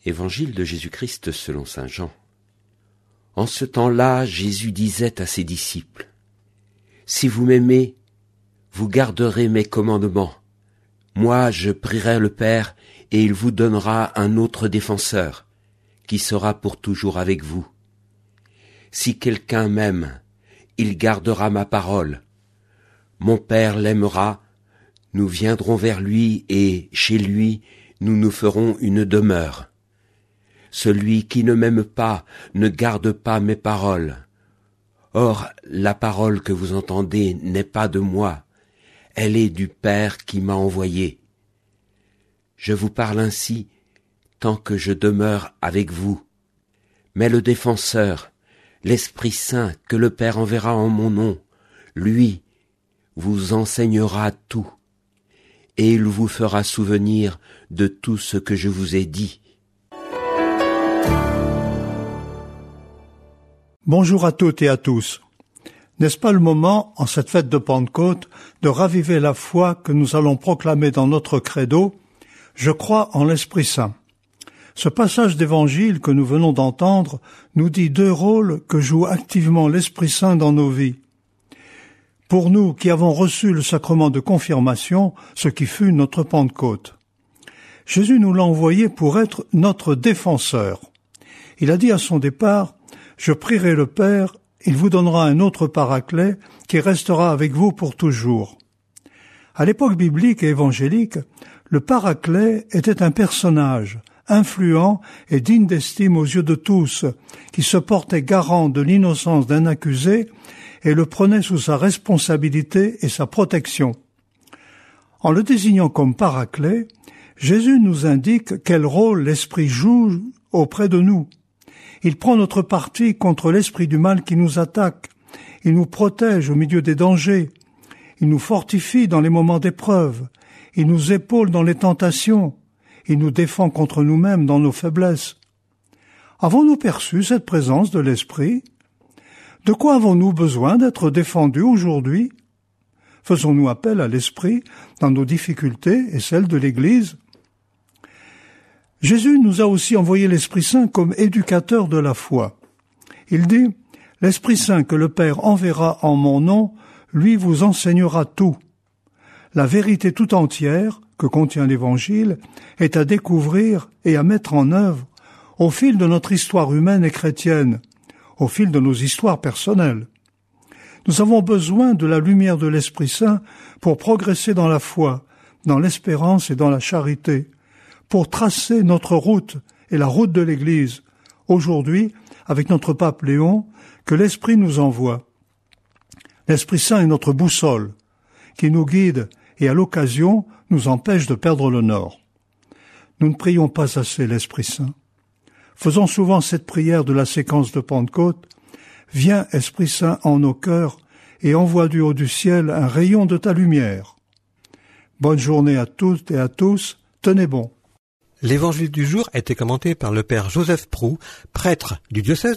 Évangile de Jésus-Christ selon saint Jean. En ce temps-là, Jésus disait à ses disciples : « Si vous m'aimez, vous garderez mes commandements. Moi, je prierai le Père, et il vous donnera un autre défenseur, qui sera pour toujours avec vous. Si quelqu'un m'aime, il gardera ma parole. Mon Père l'aimera, nous viendrons vers lui, et chez lui, nous nous ferons une demeure. Celui qui ne m'aime pas ne garde pas mes paroles. Or, la parole que vous entendez n'est pas de moi, elle est du Père qui m'a envoyé. Je vous parle ainsi tant que je demeure avec vous. Mais le Défenseur, l'Esprit Saint que le Père enverra en mon nom, lui, vous enseignera tout, et il vous fera souvenir de tout ce que je vous ai dit. » Bonjour à toutes et à tous. N'est-ce pas le moment, en cette fête de Pentecôte, de raviver la foi que nous allons proclamer dans notre credo « Je crois en l'Esprit Saint ». Ce passage d'évangile que nous venons d'entendre nous dit deux rôles que joue activement l'Esprit Saint dans nos vies. Pour nous qui avons reçu le sacrement de confirmation, ce qui fut notre Pentecôte. Jésus nous l'a envoyé pour être notre défenseur. Il a dit à son départ « Je prierai le Père, il vous donnera un autre paraclet qui restera avec vous pour toujours. » À l'époque biblique et évangélique, le paraclet était un personnage influent et digne d'estime aux yeux de tous, qui se portait garant de l'innocence d'un accusé et le prenait sous sa responsabilité et sa protection. En le désignant comme paraclet, Jésus nous indique quel rôle l'Esprit joue auprès de nous. Il prend notre parti contre l'esprit du mal qui nous attaque. Il nous protège au milieu des dangers. Il nous fortifie dans les moments d'épreuve. Il nous épaule dans les tentations. Il nous défend contre nous-mêmes dans nos faiblesses. Avons-nous perçu cette présence de l'Esprit ? De quoi avons-nous besoin d'être défendus aujourd'hui ? Faisons-nous appel à l'Esprit dans nos difficultés et celles de l'Église ? Jésus nous a aussi envoyé l'Esprit Saint comme éducateur de la foi. Il dit « L'Esprit Saint que le Père enverra en mon nom, lui vous enseignera tout. » La vérité tout entière que contient l'Évangile est à découvrir et à mettre en œuvre au fil de notre histoire humaine et chrétienne, au fil de nos histoires personnelles. Nous avons besoin de la lumière de l'Esprit Saint pour progresser dans la foi, dans l'espérance et dans la charité, pour tracer notre route et la route de l'Église, aujourd'hui, avec notre pape Léon, que l'Esprit nous envoie. L'Esprit Saint est notre boussole, qui nous guide et à l'occasion nous empêche de perdre le nord. Nous ne prions pas assez l'Esprit Saint. Faisons souvent cette prière de la séquence de Pentecôte. Viens, Esprit Saint, en nos cœurs et envoie du haut du ciel un rayon de ta lumière. Bonne journée à toutes et à tous. Tenez bon. L'évangile du jour a été commenté par le père Joseph Proux, prêtre du diocèse